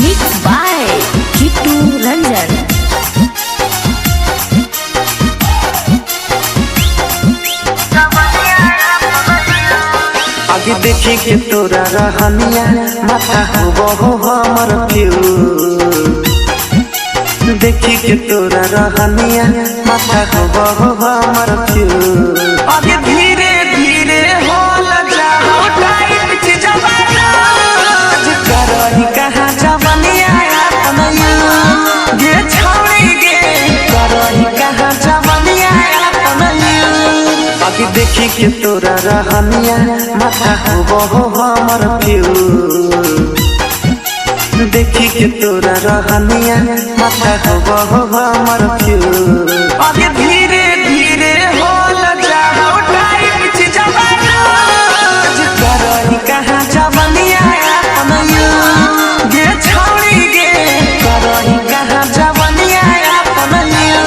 Mixed by Kitu Ranjan. आगे देखी के तोरा रहनिया माथा हो हमर देखी के तोरा रहनिया माथा हो हमर आगे धीरे धीरे हो लगा टाइम के जवाना करही कहां जवनिया अपनया गे छोड़ी गे करही कहां जवनिया अपनया आगे देखी के तोरा रहनिया माथा हो हमर देखी के तोरा रहनिया माथा हो हमर आगे धीरे धीरे हो लगा टाइम के जवाना करही कहां जवनिया अपनया गे छोड़ी गे करही कहां जवनिया अपनया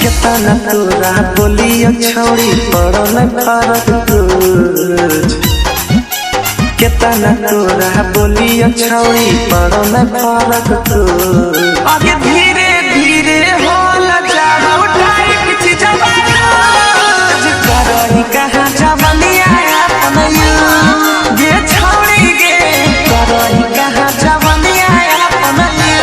केतना तोरा बोलियो छोड़ी पड़ो न फरक तुझ केतना तोरा बोलियो छोड़ी पड़ो न फरक तुझ आगे धीरे धीरे हो लगा टाइम के जवाना करही कहां जवनिया अपनया गे छोड़ी गे करही कहां जवनिया अपनया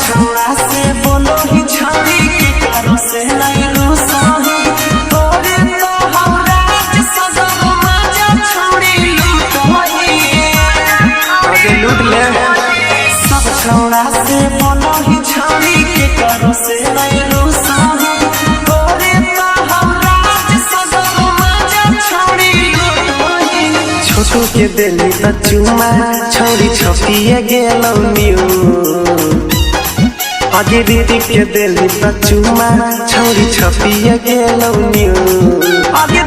छोड़ा से बोलो ही छाड़ी के करो से नहीं रूसाही गोरे तो हम राज सगरो मजा छोड़ी लूटोही छोटू के दिली बचुमा छोड़ी छपिए गेलो न्यू आगे रीति के दिली बचुमा छोड़ी छपिए गेलो न्यू आगे